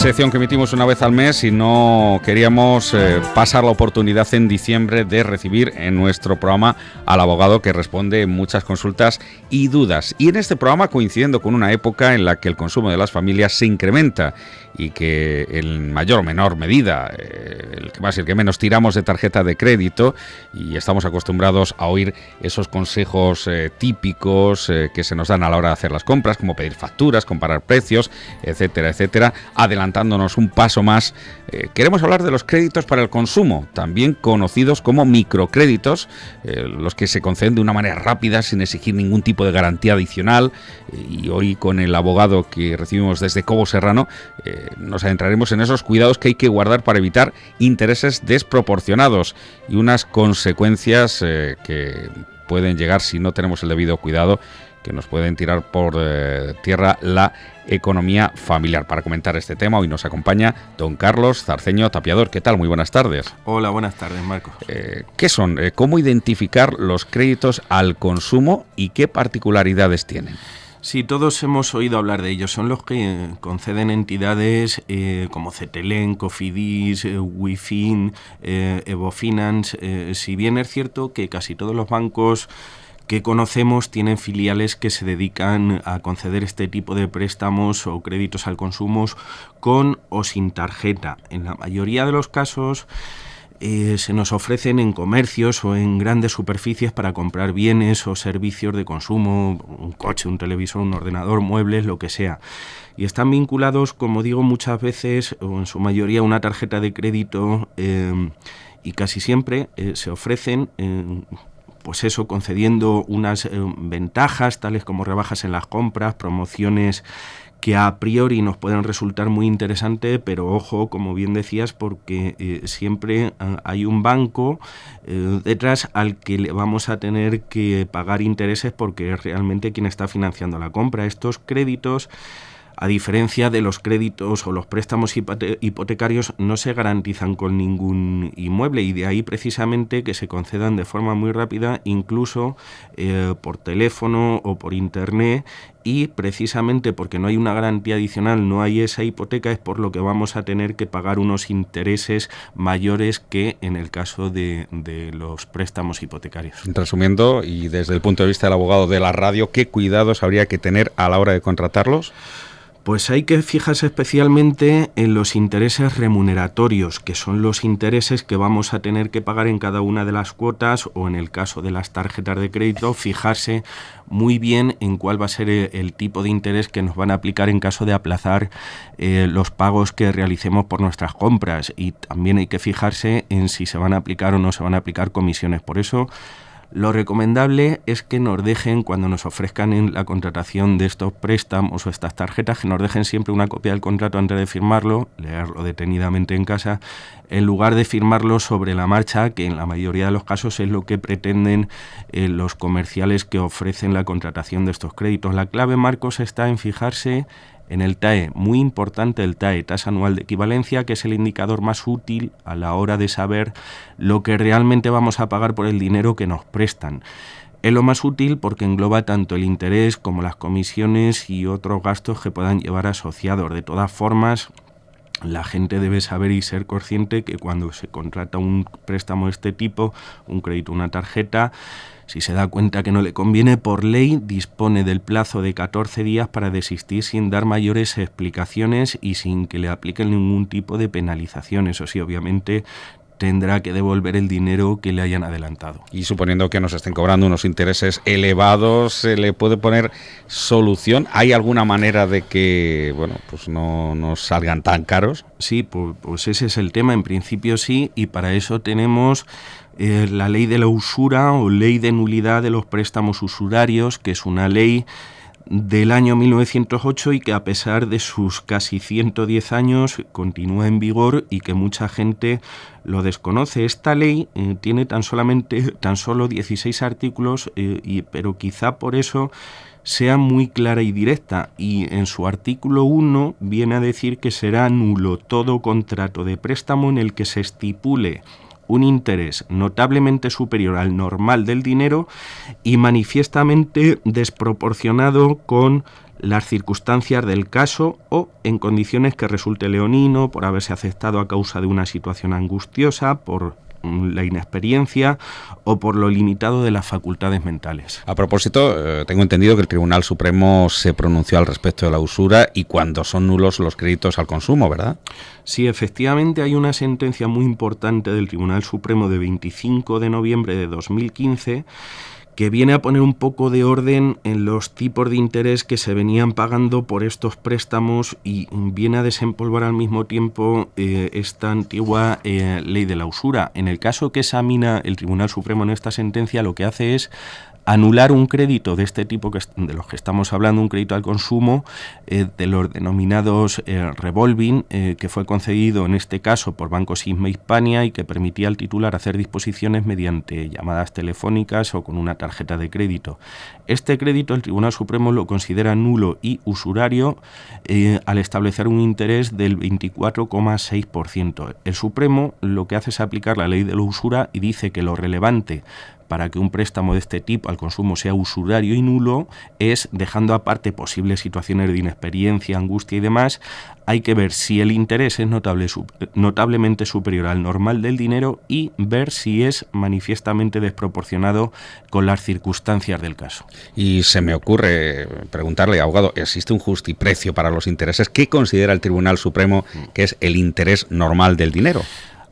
sección que emitimos una vez al mes y no queríamos pasar la oportunidad en diciembre de recibir en nuestro programa al abogado que responde muchas consultas y dudas. Y en este programa, coincidiendo con una época en la que el consumo de las familias se incrementa y que en mayor o menor medida, el que más y el que menos, tiramos de tarjeta de crédito y estamos acostumbrados a oír esos consejos típicos que se nos dan a la hora de hacer las compras, como pedir facturas, comparar precios, etcétera, etcétera. Adelantándonos un paso más, queremos hablar de los créditos para el consumo, también conocidos como microcréditos, los que se conceden de una manera rápida, sin exigir ningún tipo de garantía adicional. Y hoy, con el abogado que recibimos desde Cobo Serrano, nos adentraremos en esos cuidados que hay que guardar para evitar intereses desproporcionados y unas consecuencias que pueden llegar, si no tenemos el debido cuidado, que nos pueden tirar por tierra la economía familiar. Para comentar este tema, hoy nos acompaña don Carlos Zarceño Tapiador. ¿Qué tal? Muy buenas tardes. Hola, buenas tardes, Marcos. ¿Qué son? ¿Cómo identificar los créditos al consumo y qué particularidades tienen? Sí, todos hemos oído hablar de ellos. Son los que conceden entidades como Cetelem, Cofidis, Wifin, Evofinance. Si bien es cierto que casi todos los bancos que conocemos tienen filiales que se dedican a conceder este tipo de préstamos o créditos al consumo con o sin tarjeta. En la mayoría de los casos se nos ofrecen en comercios o en grandes superficies para comprar bienes o servicios de consumo, un coche, un televisor, un ordenador, muebles, lo que sea. Y están vinculados, como digo, muchas veces o en su mayoría a una tarjeta de crédito y casi siempre se ofrecen pues eso, concediendo unas ventajas, tales como rebajas en las compras, promociones que a priori nos pueden resultar muy interesantes, pero ojo, como bien decías, porque siempre hay un banco detrás al que le vamos a tener que pagar intereses porque es realmente quien está financiando la compra. Estos créditos, a diferencia de los créditos o los préstamos hipotecarios, no se garantizan con ningún inmueble y de ahí precisamente que se concedan de forma muy rápida, incluso por teléfono o por internet, y precisamente porque no hay una garantía adicional, no hay esa hipoteca, es por lo que vamos a tener que pagar unos intereses mayores que en el caso de los préstamos hipotecarios. Resumiendo, y desde el punto de vista del abogado de la radio, ¿qué cuidados habría que tener a la hora de contratarlos? Pues hay que fijarse especialmente en los intereses remuneratorios, que son los intereses que vamos a tener que pagar en cada una de las cuotas, o en el caso de las tarjetas de crédito, fijarse muy bien en cuál va a ser el tipo de interés que nos van a aplicar en caso de aplazar los pagos que realicemos por nuestras compras. Y también hay que fijarse en si se van a aplicar o no se van a aplicar comisiones. Por eso, lo recomendable es que nos dejen, cuando nos ofrezcan en la contratación de estos préstamos o estas tarjetas, que nos dejen siempre una copia del contrato antes de firmarlo, leerlo detenidamente en casa, en lugar de firmarlo sobre la marcha, que en la mayoría de los casos es lo que pretenden los comerciales que ofrecen la contratación de estos créditos. La clave, Marcos, está en fijarse en el TAE, muy importante el TAE, tasa anual de equivalencia, que es el indicador más útil a la hora de saber lo que realmente vamos a pagar por el dinero que nos prestan. Es lo más útil porque engloba tanto el interés como las comisiones y otros gastos que puedan llevar asociados. De todas formas, la gente debe saber y ser consciente que cuando se contrata un préstamo de este tipo, un crédito, una tarjeta, si se da cuenta que no le conviene, por ley dispone del plazo de 14 días para desistir sin dar mayores explicaciones y sin que le apliquen ningún tipo de penalización. Eso sí, obviamente tendrá que devolver el dinero que le hayan adelantado. Y suponiendo que nos estén cobrando unos intereses elevados, ¿se le puede poner solución? ¿Hay alguna manera de que, bueno, pues no nos salgan tan caros? Sí, pues ese es el tema. En principio sí, y para eso tenemos la ley de la usura o ley de nulidad de los préstamos usurarios, que es una ley del año 1908 y que a pesar de sus casi 110 años continúa en vigor y que mucha gente lo desconoce. Esta ley tiene tan solo 16 artículos, pero quizá por eso sea muy clara y directa, y en su artículo 1 viene a decir que será nulo todo contrato de préstamo en el que se estipule un interés notablemente superior al normal del dinero y manifiestamente desproporcionado con las circunstancias del caso o en condiciones que resulte leonino por haberse aceptado a causa de una situación angustiosa, por la inexperiencia o por lo limitado de las facultades mentales. A propósito, tengo entendido que el Tribunal Supremo se pronunció al respecto de la usura y cuando son nulos los créditos al consumo, ¿verdad? Sí, efectivamente hay una sentencia muy importante del Tribunal Supremo de 25 de noviembre de 2015 que viene a poner un poco de orden en los tipos de interés que se venían pagando por estos préstamos y viene a desempolvar al mismo tiempo esta antigua ley de la usura. En el caso que examina el Tribunal Supremo en esta sentencia, lo que hace es anular un crédito de este tipo de los que estamos hablando, un crédito al consumo de los denominados revolving, que fue concedido en este caso por Banco Sisma Hispania y que permitía al titular hacer disposiciones mediante llamadas telefónicas o con una tarjeta de crédito. Este crédito el Tribunal Supremo lo considera nulo y usurario al establecer un interés del 24,6%. El Supremo lo que hace es aplicar la ley de la usura y dice que lo relevante para que un préstamo de este tipo al consumo sea usurario y nulo es, dejando aparte posibles situaciones de inexperiencia, angustia y demás, hay que ver si el interés es notablemente superior al normal del dinero y ver si es manifiestamente desproporcionado con las circunstancias del caso. Y se me ocurre preguntarle, abogado, ¿existe un justiprecio para los intereses? ¿Qué considera el Tribunal Supremo que es el interés normal del dinero?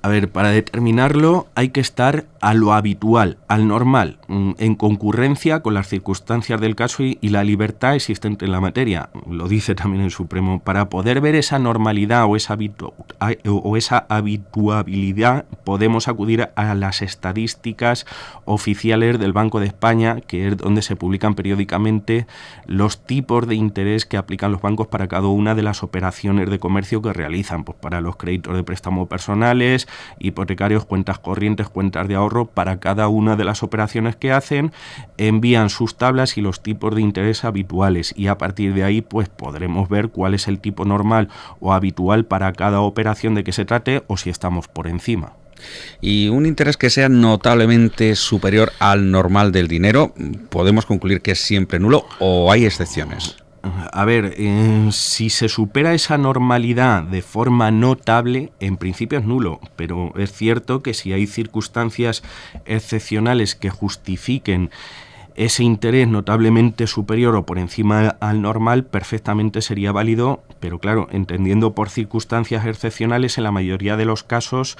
A ver, para determinarlo hay que estar a lo habitual, al normal, en concurrencia con las circunstancias del caso y la libertad existente en la materia. Lo dice también el Supremo. Para poder ver esa normalidad o esa habituabilidad podemos acudir a las estadísticas oficiales del Banco de España, que es donde se publican periódicamente los tipos de interés que aplican los bancos para cada una de las operaciones de comercio que realizan, pues para los créditos de préstamo personales, hipotecarios, cuentas corrientes, cuentas de ahorro. Para cada una de las operaciones que hacen envían sus tablas y los tipos de interés habituales y a partir de ahí pues podremos ver cuál es el tipo normal o habitual para cada operación de que se trate o si estamos por encima. Y un interés que sea notablemente superior al normal del dinero, ¿podemos concluir que es siempre nulo o hay excepciones? A ver, si se supera esa normalidad de forma notable, en principio es nulo, pero es cierto que si hay circunstancias excepcionales que justifiquen ese interés notablemente superior o por encima al normal, perfectamente sería válido, pero claro, entendiendo por circunstancias excepcionales, en la mayoría de los casos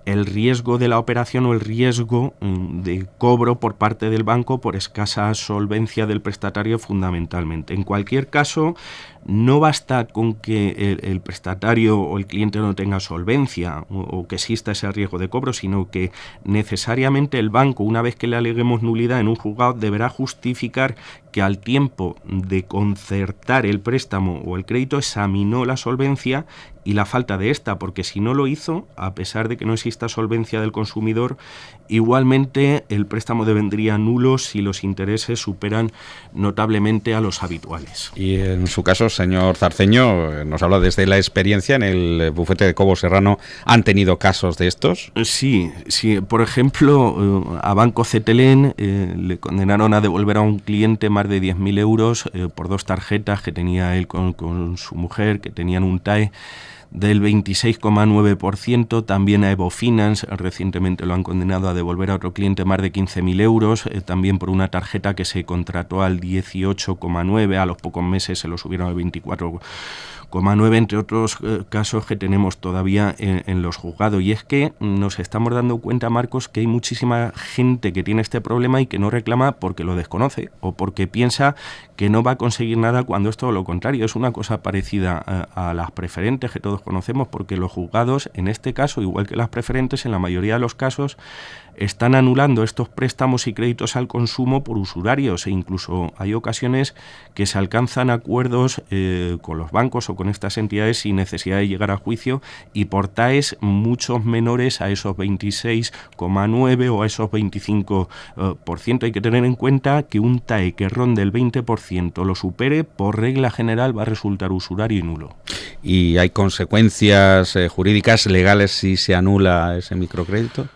el riesgo de la operación o el riesgo de cobro por parte del banco por escasa solvencia del prestatario fundamentalmente. En cualquier caso, no basta con que el prestatario o el cliente no tenga solvencia o que exista ese riesgo de cobro, sino que necesariamente el banco, una vez que le aleguemos nulidad en un juzgado, deberá justificar que al tiempo de concertar el préstamo o el crédito examinó la solvencia y la falta de esta, porque si no lo hizo, a pesar de que no exista solvencia del consumidor, igualmente el préstamo devendría nulo si los intereses superan notablemente a los habituales. Y en su caso, señor Zarceño, nos habla desde la experiencia en el bufete de Cobo Serrano. ¿Han tenido casos de estos? Sí. Por ejemplo, a Banco Cetelén le condenaron a devolver a un cliente más de 10.000 euros por dos tarjetas que tenía él con su mujer, que tenían un TAE del 26,9%, también a Evo Finance, recientemente lo han condenado a devolver a otro cliente más de 15.000 euros, también por una tarjeta que se contrató al 18,9%, a los pocos meses se lo subieron al 24,9%, entre otros casos que tenemos todavía en los juzgados. Y es que nos estamos dando cuenta, Marcos, que hay muchísima gente que tiene este problema y que no reclama porque lo desconoce o porque piensa que no va a conseguir nada cuando es todo lo contrario. Es una cosa parecida a las preferentes que todos conocemos, porque los juzgados, en este caso, igual que las preferentes, en la mayoría de los casos, están anulando estos préstamos y créditos al consumo por usurarios e incluso hay ocasiones que se alcanzan acuerdos con los bancos o con estas entidades sin necesidad de llegar a juicio y por TAEs muchos menores a esos 26,9 o a esos 25%. Hay que tener en cuenta que un TAE que ronde el 20% lo supere, por regla general va a resultar usurario y nulo. ¿Y hay consecuencias jurídicas legales si se anula ese microcrédito?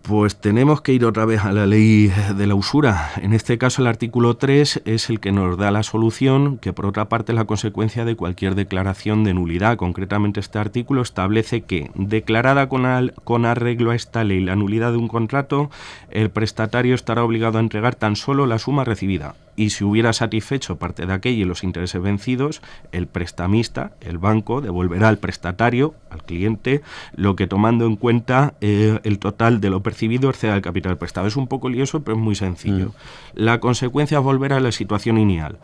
Pues tenemos que ir otra vez a la ley de la usura. En este caso, el artículo 3 es el que nos da la solución, que por otra parte es la consecuencia de cualquier declaración de nulidad. Concretamente, este artículo establece que, declarada con arreglo a esta ley la nulidad de un contrato, el prestatario estará obligado a entregar tan solo la suma recibida. Y si hubiera satisfecho parte de aquello y los intereses vencidos, el prestamista, el banco, devolverá al prestatario, al cliente, lo que tomando en cuenta el total de lo percibido exceda el capital prestado. Es un poco lioso, pero es muy sencillo. La consecuencia es volver a la situación inicial.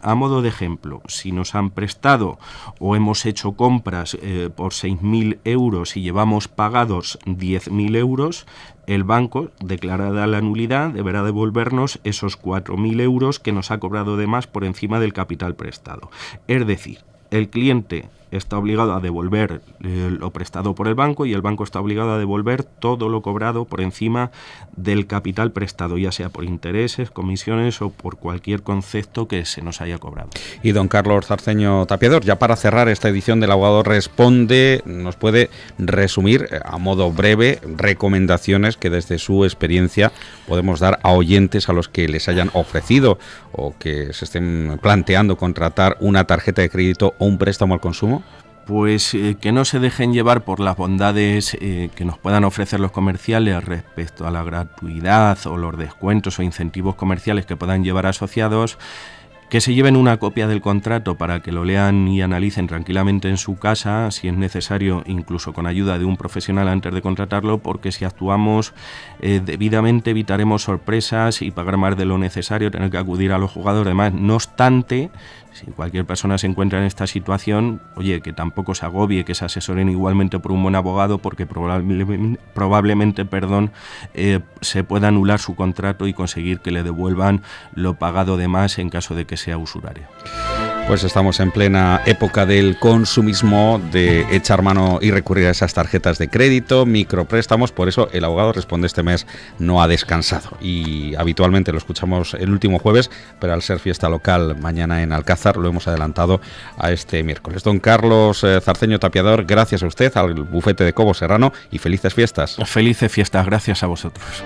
A modo de ejemplo, si nos han prestado o hemos hecho compras por 6.000 euros y llevamos pagados 10.000 euros, el banco, declarada la nulidad, deberá devolvernos esos 4.000 euros que nos ha cobrado de más por encima del capital prestado. Es decir, el cliente está obligado a devolver lo prestado por el banco y el banco está obligado a devolver todo lo cobrado por encima del capital prestado, ya sea por intereses, comisiones o por cualquier concepto que se nos haya cobrado. Y don Carlos Zarceño Tapiador, ya para cerrar esta edición del Abogado Responde, ¿nos puede resumir a modo breve recomendaciones que desde su experiencia podemos dar a oyentes a los que les hayan ofrecido o que se estén planteando contratar una tarjeta de crédito o un préstamo al consumo? Pues que no se dejen llevar por las bondades que nos puedan ofrecer los comerciales respecto a la gratuidad o los descuentos o incentivos comerciales que puedan llevar asociados, que se lleven una copia del contrato para que lo lean y analicen tranquilamente en su casa, si es necesario incluso con ayuda de un profesional antes de contratarlo, porque si actuamos debidamente evitaremos sorpresas y pagar más de lo necesario, tener que acudir a los juzgados. Además, no obstante, si cualquier persona se encuentra en esta situación, oye, que tampoco se agobie, que se asesoren igualmente por un buen abogado, porque probablemente se pueda anular su contrato y conseguir que le devuelvan lo pagado de más en caso de que sea usurario. Pues estamos en plena época del consumismo, de echar mano y recurrir a esas tarjetas de crédito, micropréstamos. Por eso el Abogado Responde este mes no ha descansado y habitualmente lo escuchamos el último jueves, pero al ser fiesta local mañana en Alcázar lo hemos adelantado a este miércoles. Don Carlos Zarceño Tapiador, gracias a usted, al bufete de Cobo Serrano, y felices fiestas. Felices fiestas, gracias a vosotros.